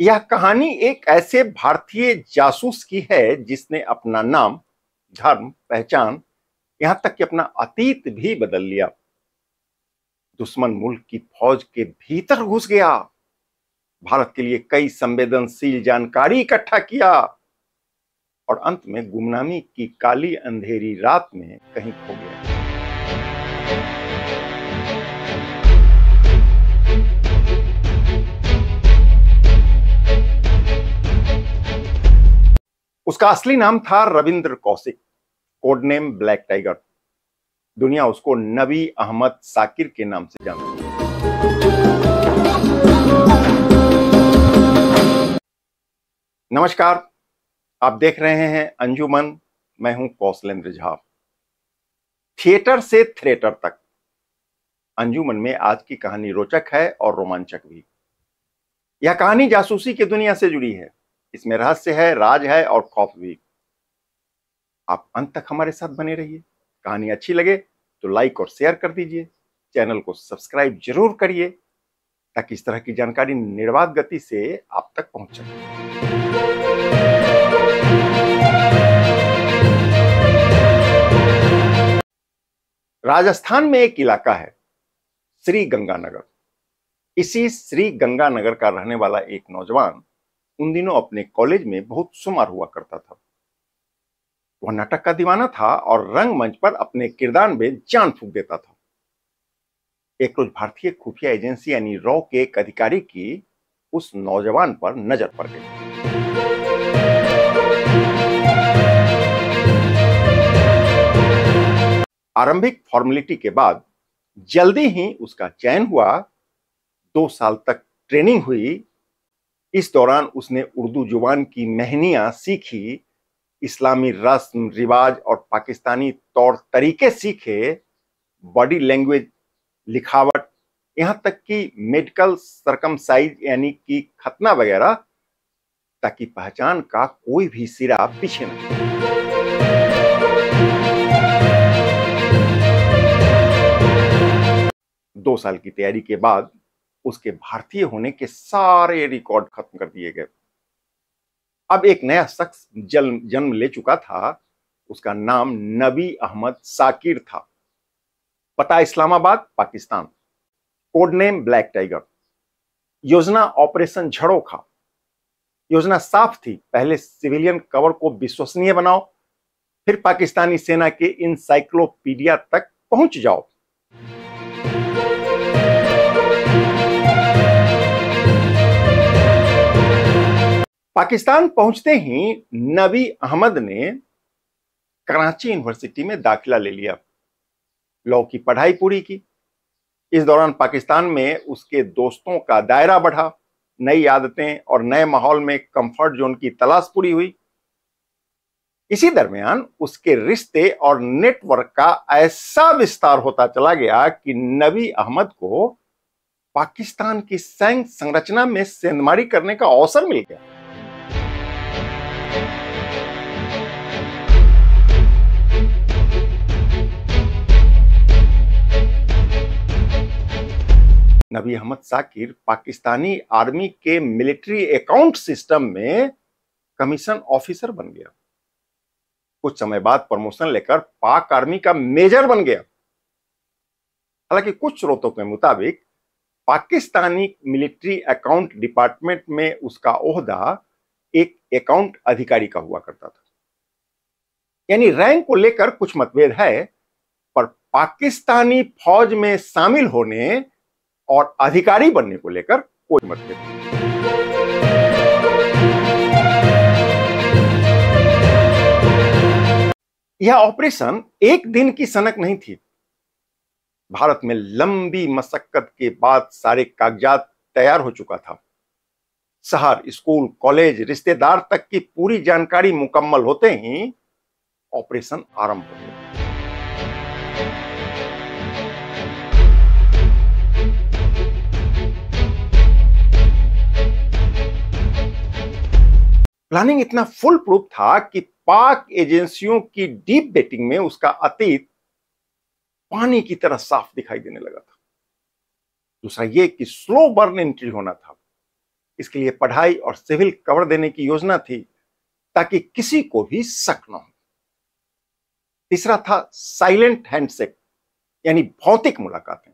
यह कहानी एक ऐसे भारतीय जासूस की है जिसने अपना नाम, धर्म, पहचान, यहां तक कि अपना अतीत भी बदल लिया। दुश्मन मुल्क की फौज के भीतर घुस गया, भारत के लिए कई संवेदनशील जानकारी इकट्ठा किया और अंत में गुमनामी की काली अंधेरी रात में कहीं खो गया। उसका असली नाम था Ravindra Kaushik, code name black tiger. दुनिया उसको नबी अहमद साकिर के नाम से जानती है। नमस्कार, आप देख रहे हैं अंजुमन। मैं हूं कौशलेंद्र झा। थिएटर से थ्रेटर तक अंजुमन में आज की कहानी रोचक है और रोमांचक भी। यह कहानी जासूसी की दुनिया से जुड़ी है। इसमें रहस्य है, राज है और खौफ भी। आप अंत तक हमारे साथ बने रहिए। कहानी अच्छी लगे तो लाइक और शेयर कर दीजिए। चैनल को सब्सक्राइब जरूर करिए ताकि इस तरह की जानकारी निर्बाध गति से आप तक पहुंच सके। राजस्थान में एक इलाका है, श्री गंगानगर। इसी श्री गंगानगर का रहने वाला एक नौजवान उन दिनों अपने कॉलेज में बहुत शुमार हुआ करता था। वह नाटक का दीवाना था और रंगमंच पर अपने किरदार में जान फूंक देता था। एक रोज भारतीय खुफिया एजेंसी यानी रॉ के एक अधिकारी की उस नौजवान पर नजर पड़ गई। आरंभिक फॉर्मेलिटी के बाद जल्दी ही उसका चयन हुआ। 2 साल तक ट्रेनिंग हुई। इस दौरान उसने उर्दू जुबान की महनियां सीखी, इस्लामी रस्म रिवाज और पाकिस्तानी तौर तरीके सीखे, बॉडी लैंग्वेज, लिखावट, यहां तक कि मेडिकल सरकमसाइज यानी कि खतना वगैरह, ताकि पहचान का कोई भी सिरा पीछे न रहे। 2 साल की तैयारी के बाद उसके भारतीय होने के सारे रिकॉर्ड खत्म कर दिए गए। अब एक नया शख्स जन्म ले चुका था। उसका नाम नबी अहमद साकिर था। पता Islamabad, Pakistan. Code name black tiger. योजना ऑपरेशन झड़ोखा। योजना साफ थी, पहले सिविलियन कवर को विश्वसनीय बनाओ, फिर पाकिस्तानी सेना के इंसाइक्लोपीडिया तक पहुंच जाओ। पाकिस्तान पहुंचते ही नबी अहमद ने कराची यूनिवर्सिटी में दाखिला ले लिया। लॉ की पढ़ाई पूरी की। इस दौरान पाकिस्तान में उसके दोस्तों का दायरा बढ़ा, नई आदतें और नए माहौल में कंफर्ट जोन की तलाश पूरी हुई। इसी दरमियान उसके रिश्ते और नेटवर्क का ऐसा विस्तार होता चला गया कि नबी अहमद को पाकिस्तान की सैन्य संरचना में सेंधमारी करने का अवसर मिल गया। नबी अहमद साकिर पाकिस्तानी आर्मी के मिलिट्री अकाउंट सिस्टम में कमीशन ऑफिसर बन गया। कुछ समय बाद प्रमोशन लेकर पाक आर्मी का मेजर बन गया। हालांकि कुछ स्रोतों के मुताबिक पाकिस्तानी मिलिट्री अकाउंट डिपार्टमेंट में उसका ओहदा एक अकाउंट अधिकारी का हुआ करता था। यानी रैंक को लेकर कुछ मतभेद है, पर पाकिस्तानी फौज में शामिल होने और अधिकारी बनने को लेकर कोई मतभेद नहीं। यह ऑपरेशन एक दिन की सनक नहीं थी। भारत में लंबी मशक्कत के बाद सारे कागजात तैयार हो चुका था। शहर, स्कूल, कॉलेज, रिश्तेदार तक की पूरी जानकारी मुकम्मल होते ही ऑपरेशन आरंभ हो गया। प्लानिंग इतना फुल प्रूफ था कि पाक एजेंसियों की डीप बेटिंग में उसका अतीत पानी की तरह साफ दिखाई देने लगा था। दूसरा यह कि स्लो बर्न एंट्री होना था। इसके लिए पढ़ाई और सिविल कवर देने की योजना थी ताकि किसी को भी शक न हो। तीसरा था साइलेंट हैंडशेक, यानी भौतिक मुलाकातें।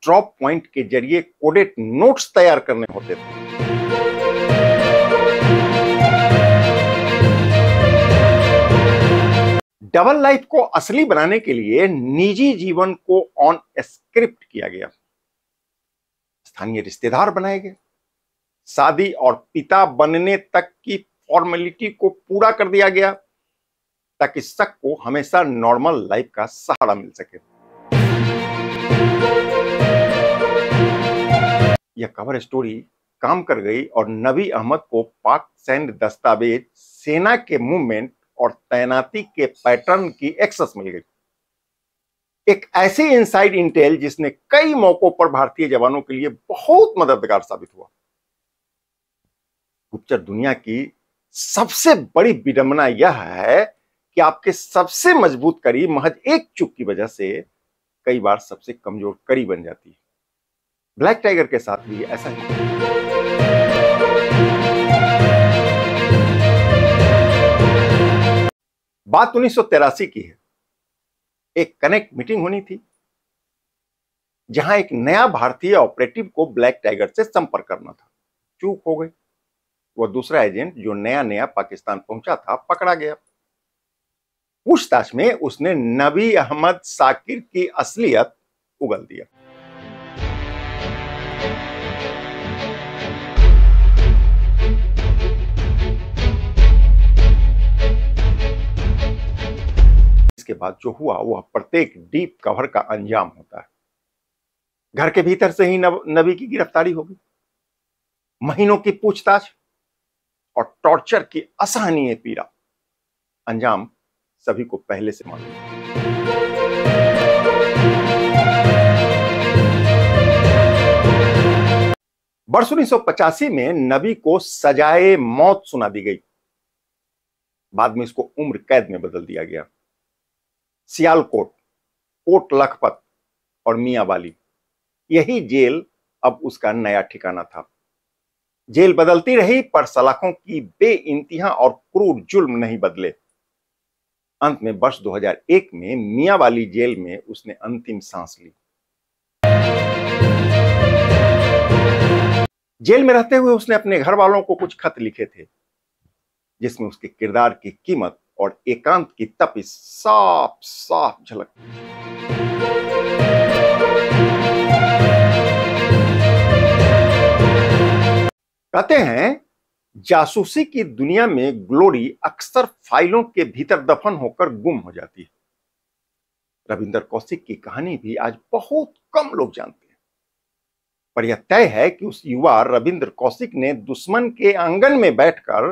ड्रॉप पॉइंट के जरिए कोडेड नोट्स तैयार करने होते थे। डबल लाइफ को असली बनाने के लिए निजी जीवन को ऑन स्क्रिप्ट किया गया। स्थानीय रिश्तेदार बनाए गए। शादी और पिता बनने तक की फॉर्मेलिटी को पूरा कर दिया गया ताकि शक को हमेशा नॉर्मल लाइफ का सहारा मिल सके। यह कवर स्टोरी काम कर गई और नबी अहमद को पाक सैन्य दस्तावेज, सेना के मूवमेंट और तैनाती के पैटर्न की एक्सेस मिल गई। एक ऐसी इनसाइड इंटेल जिसने कई मौकों पर भारतीय जवानों के लिए बहुत मददगार साबित हुआ। गुप्तचर दुनिया की सबसे बड़ी विडंबना यह है कि आपके सबसे मजबूत कड़ी महज एक चूक की वजह से कई बार सबसे कमजोर कड़ी बन जाती है। ब्लैक टाइगर के साथ भी ऐसा ही। बात 1983 की है। एक कनेक्ट मीटिंग होनी थी जहां एक नया भारतीय ऑपरेटिव को ब्लैक टाइगर से संपर्क करना था। चूक हो गई। वह दूसरा एजेंट जो नया नया पाकिस्तान पहुंचा था पकड़ा गया। पूछताछ में उसने नबी अहमद साकिर की असलियत उगल दिया। इसके बाद जो हुआ वह प्रत्येक डीप कवर का अंजाम होता है। घर के भीतर से ही नबी की गिरफ्तारी हो गई। महीनों की पूछताछ और टॉर्चर की असहनीय पीड़ा। अंजाम सभी को पहले से मालूम है। वर्ष 1985 में नबी को सजाए मौत सुना दी गई। बाद में इसको उम्र कैद में बदल दिया गया। सियालकोट, कोट लखपत और मियांवाली, यही जेल अब उसका नया ठिकाना था। जेल बदलती रही पर सलाखों की बेइंतहा और क्रूर जुल्म नहीं बदले। अंत में वर्ष 2001 में मियांवाली जेल में उसने अंतिम सांस ली। जेल में रहते हुए उसने अपने घर वालों को कुछ खत लिखे थे जिसमें उसके किरदार की कीमत और एकांत की तपिश साफ साफ झलक। कहते हैं जासूसी की दुनिया में ग्लोरी अक्सर फाइलों के भीतर दफन होकर गुम हो जाती है। रविंदर कौशिक की कहानी भी आज बहुत कम लोग जानते हैं, पर यह तय है कि उस युवा रविंद्र कौशिक ने दुश्मन के आंगन में बैठकर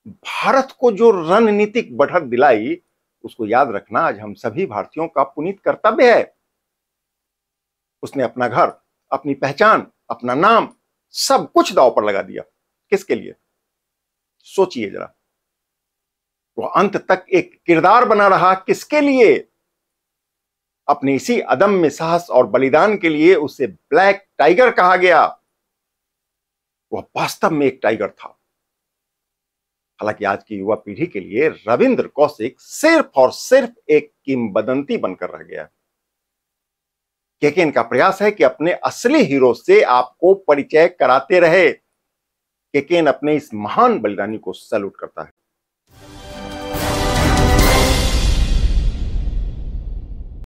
भारत को जो रणनीतिक बढ़त दिलाई, उसको याद रखना आज हम सभी भारतीयों का पुनीत कर्तव्य है। उसने अपना घर, अपनी पहचान, अपना नाम, सब कुछ दांव पर लगा दिया। किसके लिए? सोचिए जरा। वो अंत तक एक किरदार बना रहा। किसके लिए? अपने इसी अदम्य साहस और बलिदान के लिए उसे ब्लैक टाइगर कहा गया। वह वास्तव में एक टाइगर था। हालांकि आज की युवा पीढ़ी के लिए रविंद्र कौशिक सिर्फ और सिर्फ एक किंवदंती बनकर रह गया। केकेन का प्रयास है कि अपने असली हीरो से आपको परिचय कराते रहे। केकेन अपने इस महान बलिदानी को सैल्यूट करता है।